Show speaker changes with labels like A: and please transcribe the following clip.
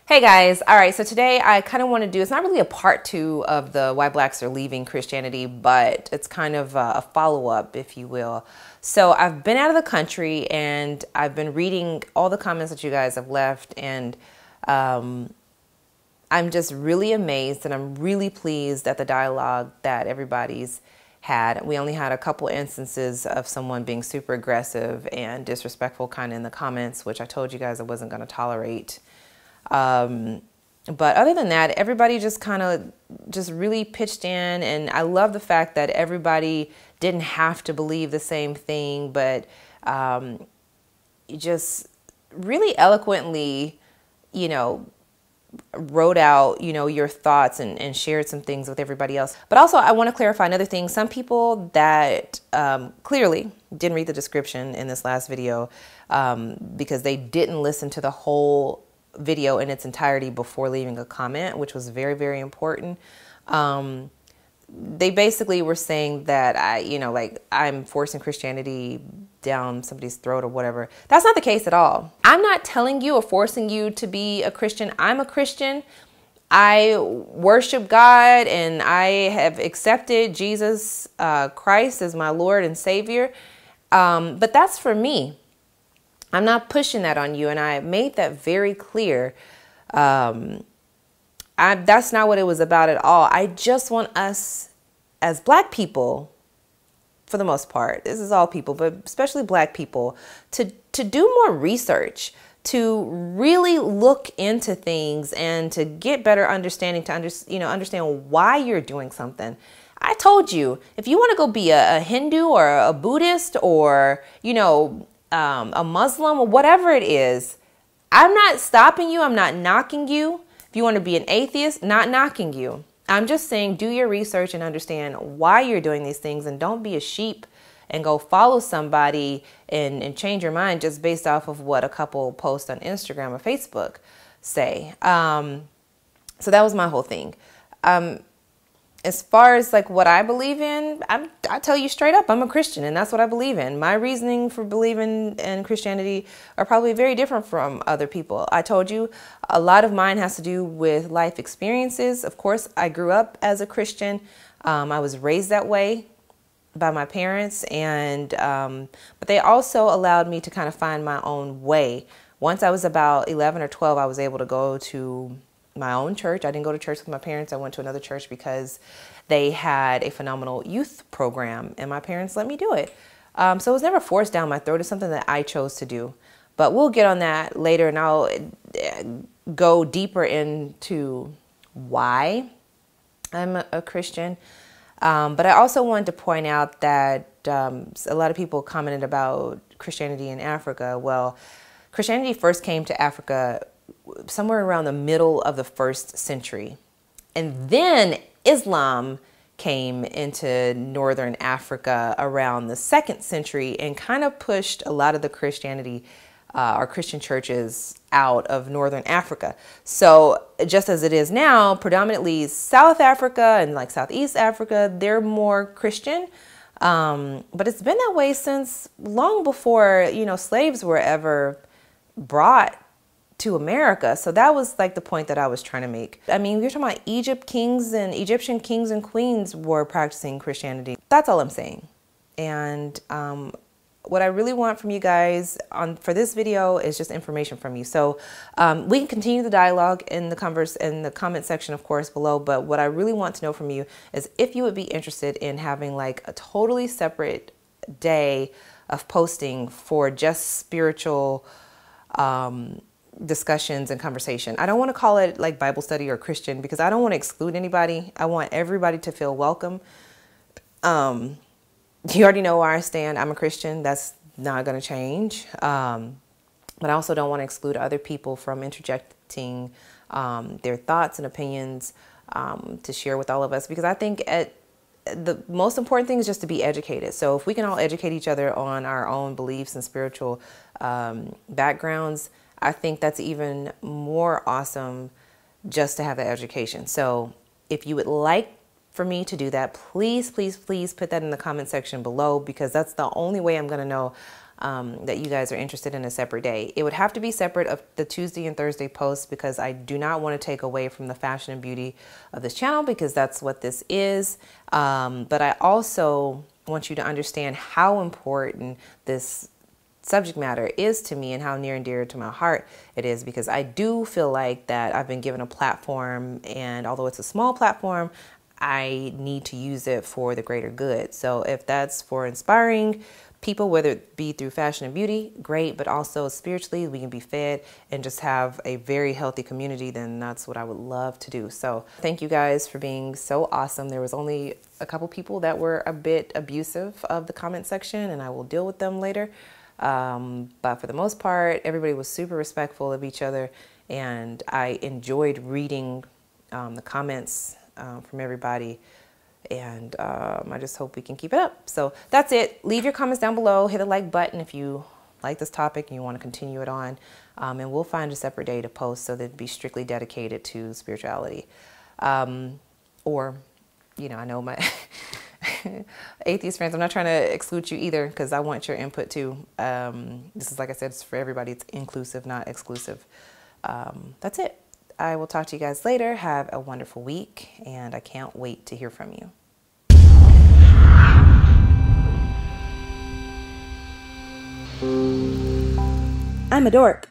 A: Hey guys, all right, so today I kind of want to do, it's not really a part two of the why blacks are leaving Christianity, but it's kind of a follow-up, if you will. So I've been out of the country and I've been reading all the comments that you guys have left, and I'm just really amazed and I'm really pleased at the dialogue that everybody's had. We only had a couple instances of someone being super aggressive and disrespectful kind of in the comments, which I told you guys I wasn't going to tolerate. But other than that, everybody just kind of just really pitched in, and I love the fact that everybody didn't have to believe the same thing, but just really eloquently, wrote out, your thoughts and shared some things with everybody else. But also I want to clarify another thing. Some people that clearly didn't read the description in this last video because they didn't listen to the whole video in its entirety before leaving a comment, which was very, very important. They basically were saying that I'm forcing Christianity down somebody's throat or whatever. That's not the case at all. I'm not telling you or forcing you to be a Christian. I'm a Christian. I worship God and I have accepted Jesus Christ as my Lord and Savior. But that's for me. I'm not pushing that on you, and I made that very clear. That's not what it was about at all. I just want us as Black people, for the most part, this is all people, but especially Black people, to do more research, to really look into things and to get better understanding, to understand why you're doing something. I told you, if you want to go be a Hindu or a Buddhist or, a Muslim or whatever it is, I'm not stopping you. I'm not knocking you. If you want to be an atheist, not knocking you. I'm just saying do your research and understand why you're doing these things, and don't be a sheep and go follow somebody and change your mind just based off of what a couple posts on Instagram or Facebook say. So that was my whole thing. As far as what I believe in, I tell you straight up, I'm a Christian and that's what I believe in. My reasoning for believing in Christianity are probably very different from other people. I told you a lot of mine has to do with life experiences. Of course, I grew up as a Christian. I was raised that way by my parents, and but they also allowed me to kind of find my own way. Once I was about 11 or 12, I was able to go to my own church. I didn't go to church with my parents. I went to another church because they had a phenomenal youth program and my parents let me do it. So it was never forced down my throat. It's something that I chose to do. But we'll get on that later, and I'll go deeper into why I'm a Christian. But I also wanted to point out that a lot of people commented about Christianity in Africa. Well, Christianity first came to Africa somewhere around the middle of the 1st century. And then Islam came into northern Africa around the 2nd century and kind of pushed a lot of the Christianity or Christian churches out of northern Africa. So just as it is now, predominantly South Africa and Southeast Africa, they're more Christian. But it's been that way since long before, slaves were ever brought to America. So that was the point that I was trying to make. I mean, we're talking about Egyptian kings and queens were practicing Christianity. That's all I'm saying. And what I really want from you guys for this video is just information from you. So we can continue the dialogue in the comment section, of course, below. But what I really want to know from you is if you would be interested in having a totally separate day of posting for just spiritual discussions and conversation. I don't want to call it Bible study or Christian because I don't want to exclude anybody. I want everybody to feel welcome. You already know where I stand. I'm a Christian. That's not going to change. But I also don't want to exclude other people from interjecting their thoughts and opinions to share with all of us, because I think the most important thing is just to be educated. So if we can all educate each other on our own beliefs and spiritual backgrounds, I think that's even more awesome just to have that education. So if you would like for me to do that, please, please, please put that in the comment section below, because that's the only way I'm going to know that you guys are interested in a separate day. It would have to be separate of the Tuesday and Thursday posts, because I do not want to take away from the fashion and beauty of this channel, because that's what this is. But I also want you to understand how important this subject matter is to me and how near and dear to my heart it is, because I do feel like that I've been given a platform, and although it's a small platform, I need to use it for the greater good. So if that's for inspiring people, whether it be through fashion and beauty, great, but also spiritually, we can be fed and just have a very healthy community, then that's what I would love to do. So thank you guys for being so awesome. There was only a couple people that were a bit abusive of the comment section, and I will deal with them later. But for the most part, everybody was super respectful of each other, and I enjoyed reading the comments from everybody, and I just hope we can keep it up. So that's it. Leave your comments down below. Hit the like button if you like this topic and you want to continue it on, and we'll find a separate day to post so that it'd be strictly dedicated to spirituality. Or, you know, I know my atheist friends, I'm not trying to exclude you either, because I want your input too. This is, like I said, it's for everybody. It's inclusive, not exclusive. That's it. I will talk to you guys later. Have a wonderful week, and I can't wait to hear from you.
B: I'm a dork.